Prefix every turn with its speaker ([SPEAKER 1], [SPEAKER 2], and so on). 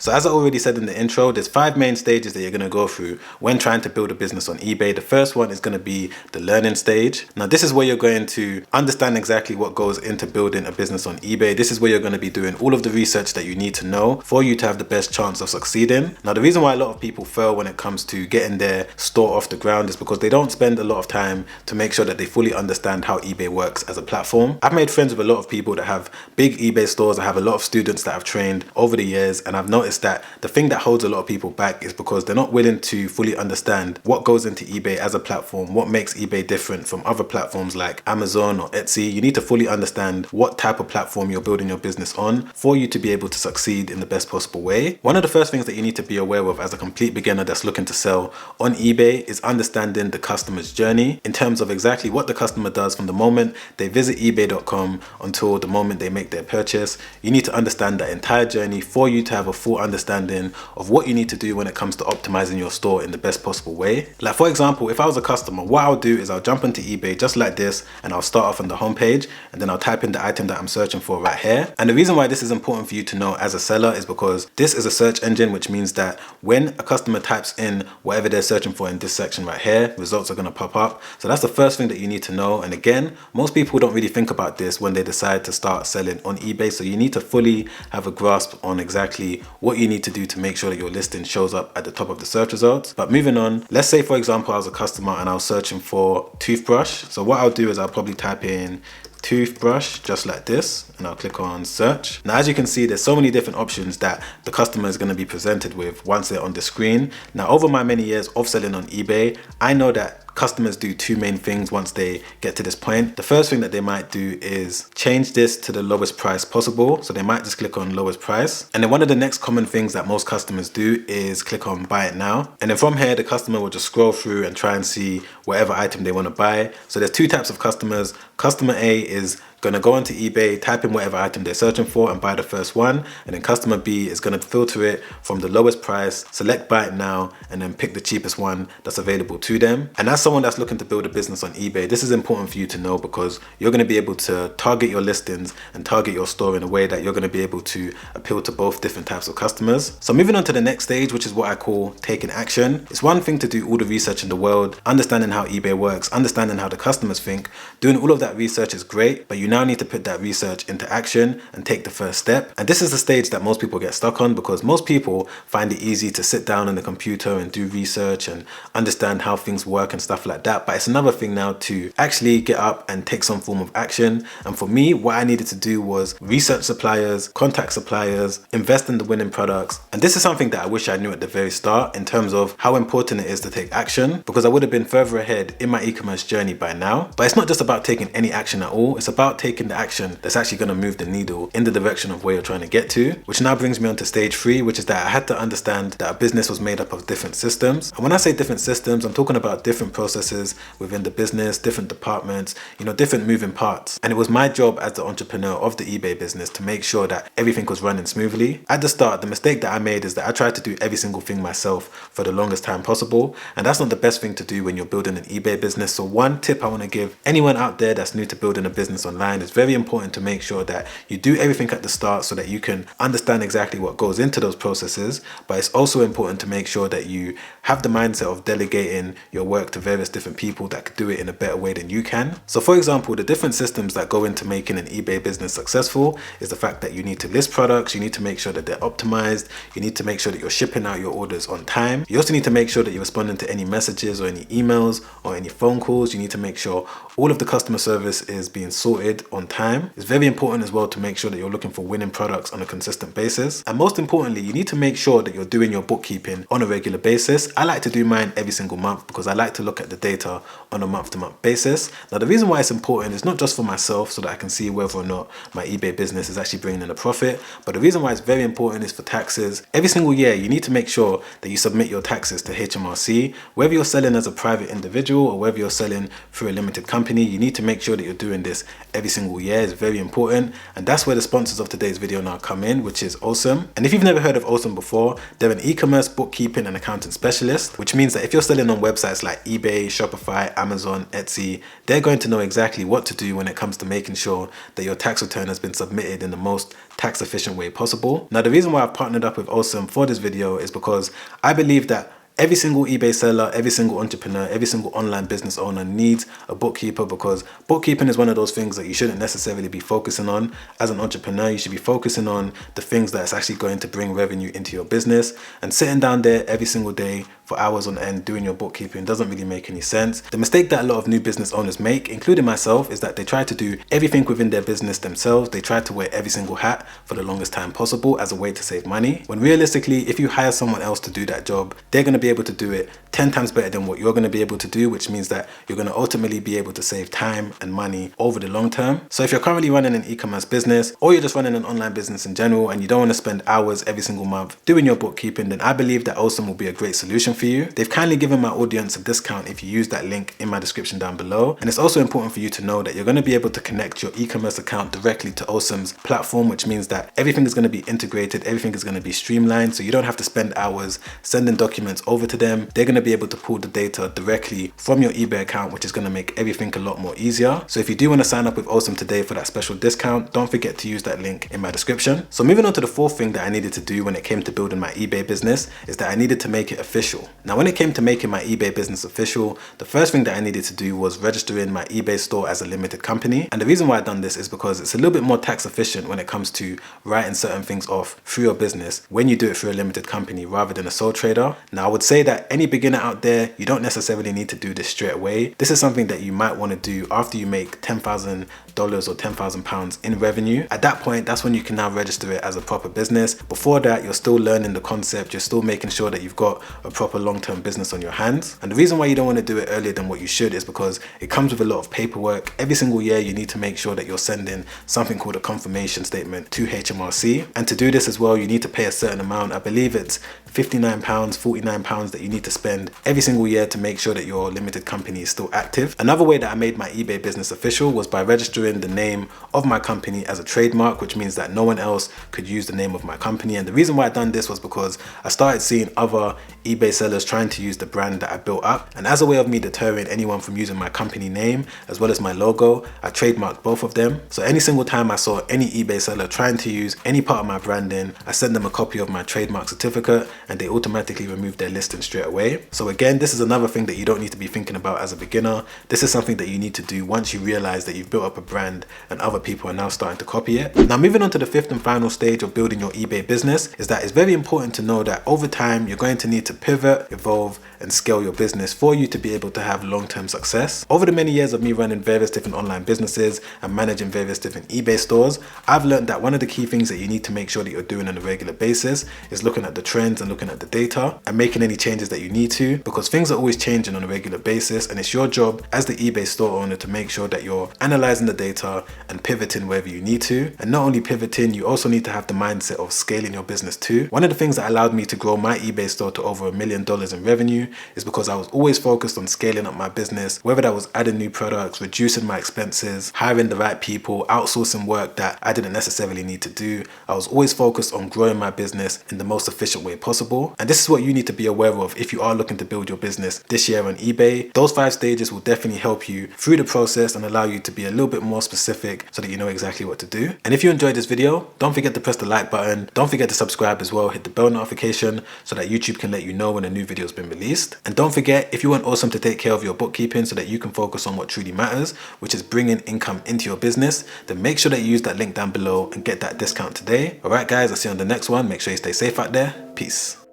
[SPEAKER 1] So as I already said in the intro, there's 5 main stages that you're going to go through when trying to build a business on eBay. The first one is going to be the learning stage. Now this is where you're going to understand exactly what goes into building a business on eBay. This is where you're going to be doing all of the research that you need to know for you to have the best chance of succeeding. Now the reason why a lot of people fail when it comes to getting their store off the ground is because they don't spend a lot of time to make sure that they fully understand how eBay works as a platform. I've made friends with a lot of people that have big eBay stores. I have a lot of students that I've trained over the years, and I've noticed that the thing that holds a lot of people back is because they're not willing to fully understand what goes into eBay as a platform, what makes eBay different from other platforms like Amazon or Etsy. You need to fully understand what type of platform you're building your business on for you to be able to succeed in the best possible way. One of the first things that you need to be aware of as a complete beginner that's looking to sell on eBay is understanding the customer's journey in terms of exactly what the customer does from the moment they visit ebay.com until the moment they make their purchase. You need to understand that entire journey for you to have a full understanding of what you need to do when it comes to optimizing your store in the best possible way. Like for example, if I was a customer, what I'll do is I'll jump into eBay just like this, and I'll start off on the homepage, and then I'll type in the item that I'm searching for right here. And the reason why this is important for you to know as a seller is because this is a search engine, which means that when a customer types in whatever they're searching for in this section right here, results are going to pop up. So that's the first thing that you need to know. And again, most people don't really think about this when they decide to start selling on eBay. So you need to fully have a grasp on exactly what you need to do to make sure that your listing shows up at the top of the search results. But moving on, let's say for example I was a customer and I was searching for toothbrush. So what I'll do is I'll probably type in toothbrush just like this, and I'll click on search. Now as you can see, there's so many different options that the customer is going to be presented with once they're on the screen. Now over my many years of selling on eBay, I know that customers do 2 main things once they get to this point. The first thing that they might do is change this to the lowest price possible. So they might just click on lowest price. And then one of the next common things that most customers do is click on buy it now. And then from here, the customer will just scroll through and try and see whatever item they want to buy. So there's 2 types of customers. Customer A is going to go onto eBay, type in whatever item they're searching for and buy the first one. And then customer B is going to filter it from the lowest price, select buy it now, and then pick the cheapest one that's available to them. And as someone that's looking to build a business on eBay, this is important for you to know because you're going to be able to target your listings and target your store in a way that you're going to be able to appeal to both different types of customers. So moving on to the next stage, which is what I call taking action. It's one thing to do all the research in the world, understanding how eBay works, understanding how the customers think. Doing all of that research is great, but you now need to put that research into action and take the first step. And this is the stage that most people get stuck on because most people find it easy to sit down on the computer and do research and understand how things work and stuff like that. But it's another thing now to actually get up and take some form of action. And for me, what I needed to do was research suppliers, contact suppliers, invest in the winning products. And this is something that I wish I knew at the very start in terms of how important it is to take action, because I would have been further ahead in my e-commerce journey by now. But it's not just about taking any action at all. It's about taking the action that's actually going to move the needle in the direction of where you're trying to get to, which now brings me on to stage 3, which is that I had to understand that a business was made up of different systems. And when I say different systems, I'm talking about different processes within the business, different departments, different moving parts. And it was my job as the entrepreneur of the eBay business to make sure that everything was running smoothly. At the start, the mistake that I made is that I tried to do every single thing myself for the longest time possible. And that's not the best thing to do when you're building an eBay business. So one tip I want to give anyone out there that's new to building a business online is very important to make sure that you do everything at the start so that you can understand exactly what goes into those processes. But it's also important to make sure that you have the mindset of delegating your work to various different people that could do it in a better way than you can. So for example, the different systems that go into making an eBay business successful is the fact that you need to list products, you need to make sure that they're optimized, you need to make sure that you're shipping out your orders on time. You also need to make sure that you're responding to any messages or any emails or any phone calls. You need to make sure all of the customer service is being sorted on time. It's very important as well to make sure that you're looking for winning products on a consistent basis. And most importantly, you need to make sure that you're doing your bookkeeping on a regular basis. I like to do mine every single month because I like to look at the data on a month-to-month basis. Now, the reason why it's important is not just for myself so that I can see whether or not my eBay business is actually bringing in a profit, but the reason why it's very important is for taxes. Every single year, you need to make sure that you submit your taxes to HMRC. Whether you're selling as a private individual or whether you're selling through a limited company, you need to make sure that you're doing this every every single year is very important, and that's where the sponsors of today's video now come in, which is Awesome. And if you've never heard of Awesome before, they're an e-commerce bookkeeping and accounting specialist, which means that if you're selling on websites like eBay, Shopify, Amazon, Etsy, they're going to know exactly what to do when it comes to making sure that your tax return has been submitted in the most tax efficient way possible. Now, the reason why I've partnered up with Awesome for this video is because I believe that every single eBay seller, every single entrepreneur, every single online business owner needs a bookkeeper, because bookkeeping is one of those things that you shouldn't necessarily be focusing on. As an entrepreneur, you should be focusing on the things that's actually going to bring revenue into your business, and sitting down there every single day for hours on end doing your bookkeeping doesn't really make any sense. The mistake that a lot of new business owners make, including myself, is that they try to do everything within their business themselves. They try to wear every single hat for the longest time possible as a way to save money, when realistically, if you hire someone else to do that job, they're going to be able to do it 10 times better than what you're going to be able to do, which means that you're going to ultimately be able to save time and money over the long term. So if you're currently running an e-commerce business, or you're just running an online business in general, and you don't want to spend hours every single month doing your bookkeeping, then I believe that Awesome will be a great solution for you. They've kindly given my audience a discount if you use that link in my description down below. And it's also important for you to know that you're going to be able to connect your e-commerce account directly to Awesome's platform, which means that everything is going to be integrated, everything is going to be streamlined, so you don't have to spend hours sending documents over to them. They're going to be able to pull the data directly from your eBay account, which is going to make everything a lot more easier. So if you do want to sign up with Awesome today for that special discount, don't forget to use that link in my description. So moving on to the fourth thing that I needed to do when it came to building my eBay business is that I needed to make it official. Now, when it came to making my eBay business official, the first thing that I needed to do was registering my eBay store as a limited company. And the reason why I've done this is because it's a little bit more tax efficient when it comes to writing certain things off through your business when you do it through a limited company rather than a sole trader. Now, I would say that any beginner out there, you don't necessarily need to do this straight away. This is something that you might want to do after you make $10,000 or £10,000 in revenue. At that point, that's when you can now register it as a proper business. Before that, you're still learning the concept. You're still making sure that you've got a proper long-term business on your hands. And the reason why you don't want to do it earlier than what you should is because it comes with a lot of paperwork. Every single year, you need to make sure that you're sending something called a confirmation statement to HMRC. And to do this as well, you need to pay a certain amount. I believe it's £59, £49 that you need to spend every single year to make sure that your limited company is still active. Another way that I made my eBay business official was by registering the name of my company as a trademark, which means that no one else could use the name of my company. And the reason why I done this was because I started seeing other eBay sellers trying to use the brand that I built up. And as a way of me deterring anyone from using my company name as well as my logo, I trademarked both of them. So any single time I saw any eBay seller trying to use any part of my branding, I sent them a copy of my trademark certificate and they automatically removed their listing straight away. So again, this is another thing that you don't need to be thinking about as a beginner. This is something that you need to do once you realize that you've built up a brand and other people are now starting to copy it. Now, moving on to the fifth and final stage of building your eBay business is that it's very important to know that over time, you're going to need to pivot, evolve, and scale your business for you to be able to have long-term success. Over the many years of me running various different online businesses and managing various different eBay stores, I've learned that one of the key things that you need to make sure that you're doing on a regular basis is looking at the trends and looking at the data and making any changes that you need to, because things are always changing on a regular basis, and it's your job as the eBay store owner to make sure that you're analyzing the data and pivoting wherever you need to. And not only pivoting, you also need to have the mindset of scaling your business too. One of the things that allowed me to grow my eBay store to over $1 million in revenue is because I was always focused on scaling up my business, whether that was adding new products, reducing my expenses, hiring the right people, outsourcing work that I didn't necessarily need to do. I was always focused on growing my business in the most efficient way possible. And this is what you need to be aware of if you are looking to build your business this year on eBay. Those 5 stages will definitely help you through the process and allow you to be a little bit more specific so that you know exactly what to do. And if you enjoyed this video, don't forget to press the like button. Don't forget to subscribe as well. Hit the bell notification so that YouTube can let you know when a new video has been released. And don't forget, if you want Awesome to take care of your bookkeeping so that you can focus on what truly matters, which is bringing income into your business, then make sure that you use that link down below and get that discount today. All right, guys, I'll see you on the next one. Make sure you stay safe out there. Peace.